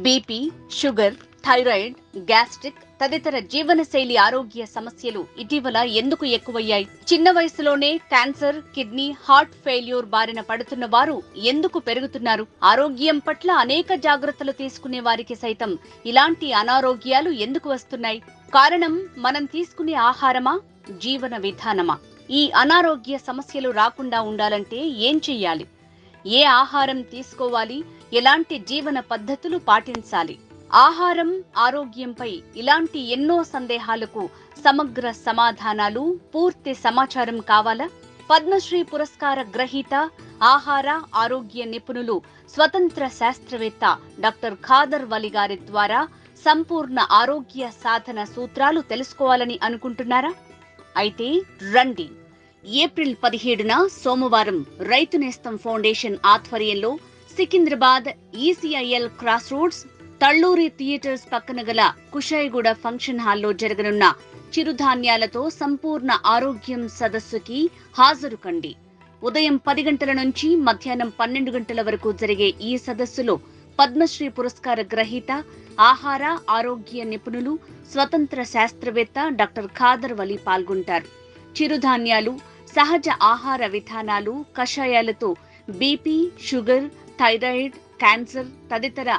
BP, sugar, thyroid, gastric తదితర జీవనశైలి ఆరోగ్య సమస్యలు ఇటీవల ఎందుకు ఎక్కువయ్యాయి? చిన్న వయసులోనే క్యాన్సర్, కిడ్నీ, హార్ట్ ఫెయిల్యూర్ బారిన పడుతున్న వారు ఎందుకు పెరుగుతున్నారు? ఆరోగ్యం పట్ల అనేక జాగ్రత్తలు తీసుకునే వారికి సైతం ఇలాంటి అనారోగ్యాలు ఎందుకు వస్తున్నాయి? కారణం మనం తీసుకునే ఆహారమా, జీవన విధానమా? ఈ అనారోగ్య సమస్యలు రాకుండా ఉండాలంటే ఏం చెయ్యాలి? ఏ ఆహారం తీసుకోవాలి? ఎలాంటి జీవన పద్ధతులు పాటించాలి? ఆహారం, ఆరోగ్యంపై ఇలాంటి ఎన్నో సందేహాలకు సమగ్ర సమాధానాలు, పూర్తి సమాచారం కావాలా? పద్మశ్రీ పురస్కార గ్రహీత, ఆహార ఆరోగ్య నిపుణులు, స్వతంత్ర శాస్త్రవేత్త డాక్టర్ ఖాదర్ వలి గారి ద్వారా సంపూర్ణ ఆరోగ్య సాధన సూత్రాలు తెలుసుకోవాలని అనుకుంటున్నారా? అయితే రండి. ఏప్రిల్ 17న సోమవారం రైతు నేస్తం ఫౌండేషన్ ఆధ్వర్యంలో Secunderabad ECIL cross roads Talluri theatres పక్కన గల కుషాయిగూడ ఫంక్షన్ హాల్లో జరగనున్న చిరుధాన్యాలతో సంపూర్ణ ఆరోగ్యం సదస్సుకి హాజరు కండి. ఉదయం 10 గంటల నుంచి మధ్యాహ్నం 12 గంటల వరకు జరిగే ఈ సదస్సులో పద్మశ్రీ పురస్కార గ్రహీత, ఆహార ఆరోగ్య నిపుణులు, స్వతంత్ర శాస్త్రవేత్త డాక్టర్ ఖాదర్ వలి పాల్గొంటారు. చిరుధాన్యాలు, సహజ ఆహార విధానాలు, కషాయాలతో బీపీ, షుగర్, థైరాయిడ్, క్యాన్సర్ తదితర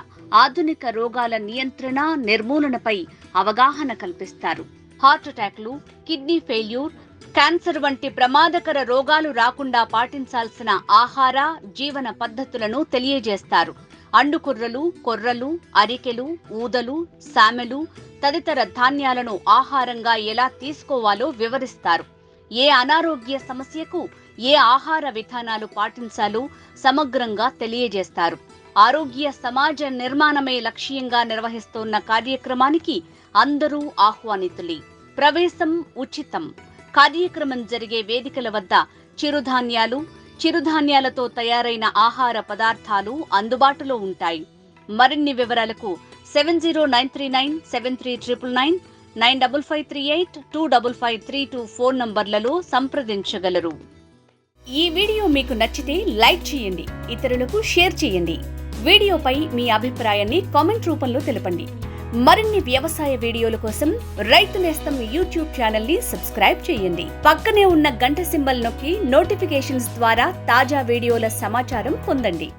ఆధునిక రోగాల నియంత్రణ, నిర్మూలనపై అవగాహన కల్పిస్తారు. హార్ట్ అటాక్లు, కిడ్నీ ఫెయిల్యూర్, క్యాన్సర్ వంటి ప్రమాదకర రోగాలు రాకుండా పాటించాల్సిన ఆహార, జీవన పద్ధతులను తెలియజేస్తారు. అండుకుర్రలు, కొర్రలు, అరికెలు, ఊదలు, సామెలు తదితర ధాన్యాలను ఆహారంగా ఎలా తీసుకోవాలో వివరిస్తారు. ఏ అనారోగ్య సమస్యకు ఏ ఆహార విధానాలు పాటించాలో సమగ్రంగా తెలియజేస్తారు. ఆరోగ్య సమాజ నిర్మాణమే లక్ష్యంగా నిర్వహిస్తున్న కార్యక్రమానికి అందరూ ఆహ్వానితులే. ప్రవేశం ఉచితం. కార్యక్రమం జరిగే వేదికల వద్ద చిరుధాన్యాలు, చిరుధాన్యాలతో తయారైన ఆహార పదార్థాలు అందుబాటులో ఉంటాయి. మరిన్ని వివరాలకు 7093973999 9553825532 ఫోన్ నంబర్లలో సంప్రదించగలరు. ఈ వీడియో మీకు నచ్చితే లైక్ చేయండి, ఇతరులకు షేర్ చేయండి. వీడియోపై మీ అభిప్రాయాన్ని కామెంట్ రూపంలో తెలపండి. మరిన్ని వ్యవసాయ వీడియోల కోసం రైతు నేస్తం యూట్యూబ్ ఛానల్ ని సబ్స్క్రైబ్ చేయండి. పక్కనే ఉన్న గంట సింబల్ నొక్కి నోటిఫికేషన్స్ ద్వారా తాజా వీడియోల సమాచారం పొందండి.